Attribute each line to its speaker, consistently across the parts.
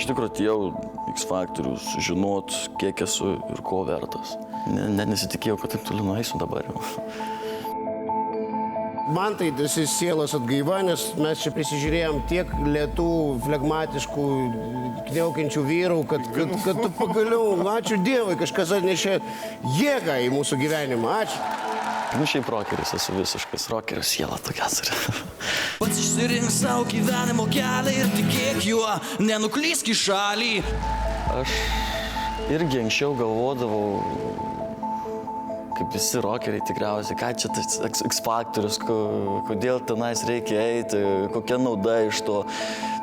Speaker 1: iš tikrųjų atėjau X Factorių sužinot, kiek esu ir ko vertas. Nesitikėjau, kad taip toli nueisiu dabar jau.
Speaker 2: Man tai tas sielos atgaiva, nes mes čia prisižiūrėjom tiek lėtų, flegmatiškų, kniaukiančių vyrų, kad tu pagaliau, ačiū Dievui, kažkas atnešė jėgą į mūsų gyvenimą. Ačiū.
Speaker 1: Nu, šiaip rokeris esu visiškas, rokerio siela tokia turi.
Speaker 3: Pats išsirink savo gyvenimo kelią ir tikėk juo, nenuklysk į šalį.
Speaker 1: Aš irgi anksčiau galvodavau, kaip visi rokeriai tikriausiai, ką čia tas X Factorius, kodėl tenais reikia eiti, kokia nauda iš to.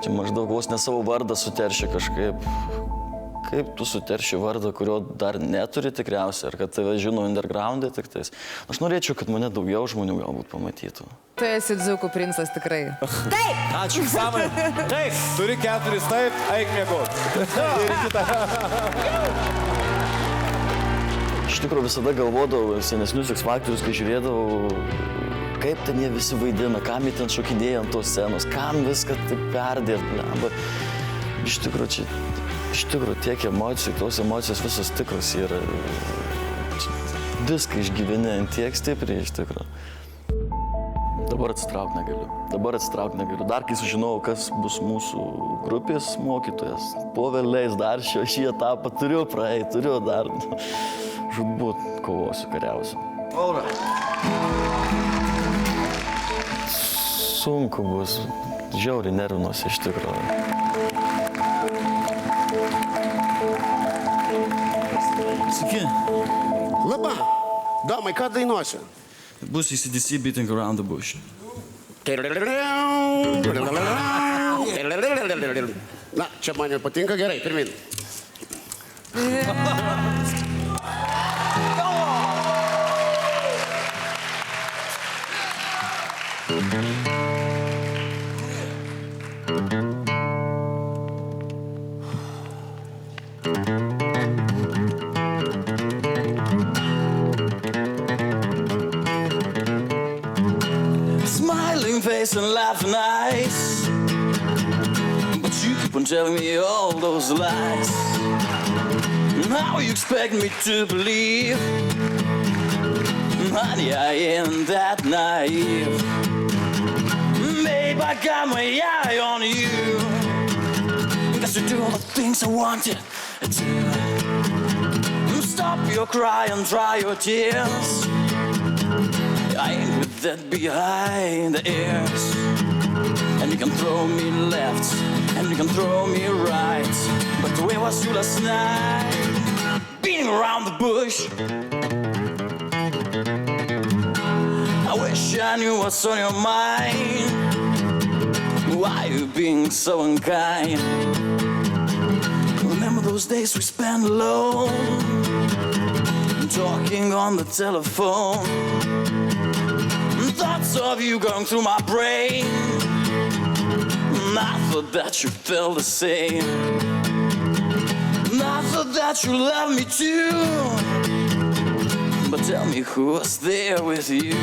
Speaker 1: Čia maždaug vos ne savo vardą suteršia kažkaip. Kaip tu suterši vardą, kurio dar neturi tikriausiai, ar kad tave žino underground'e tik tais. Aš norėčiau, kad mane daugiau žmonių galbūt pamatytų.
Speaker 4: Tu esi dzūkų princas tikrai.
Speaker 5: Taip!
Speaker 6: Ačiū, Samai. Taip, turi 4 taip, eik miegot. Ir kitą.
Speaker 1: Iš tikrųjų visada galvodavau senesnius X Factorius, kai žiūrėdavau, kaip ten jie visi vaidina, kam jie ten šokinėja ant tos scenos, kam viską taip perdėt. Iš tikrųjų tiek emocijų, tos emocijos visos tikros yra. Viską išgyveni ant tiek stipriai, iš tikrųjų. Dabar atsitraukt negaliu. Dar kai sužinojau, kas bus mūsų grupės mokytojas, po vėliais dar šį etapą turiu praeiti, turiu dar. Žudbūt kovosiu, kariausiu. Sunku bus, žiauriai nervinuosi iš tikrųjų.
Speaker 3: Sveiki.
Speaker 2: Labą. Domai, ką dainuosi?
Speaker 3: Bus AC/DC Beating Around the Bush.
Speaker 2: Na, čia man jau patinka gerai, pirmin.
Speaker 3: Smiling face and laughing eyes, but you keep on telling me all those lies. How you expect me to believe? Honey, I ain't that naive. Babe, I got my eye on you. Got to do all the things I wanted to do. Stop your cry and dry your tears. I ain't with that behind the ears. And you can throw me left, and you can throw me right, but where was you last night? Beating around the bush. I wish I knew what's on your mind. Why you being so unkind? Remember those days we spent alone, talking on the telephone. Thoughts of you going through my brain. I thought that you felt the same. I thought that you loved me too. But tell me who was there with you?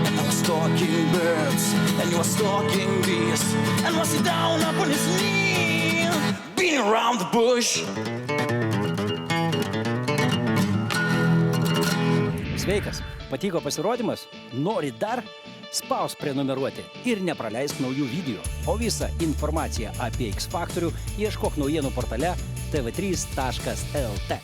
Speaker 3: And I was stalking birds, and you were stalking bees, and was he down up on his knee, beating around the bush?
Speaker 7: Sveikas, patiko pasirodymas? Nori dar? Spausk prenumeruoti ir nepraleisk naujų video. O visą informaciją apie X Factorių ieškok naujienų portale tv3.lt.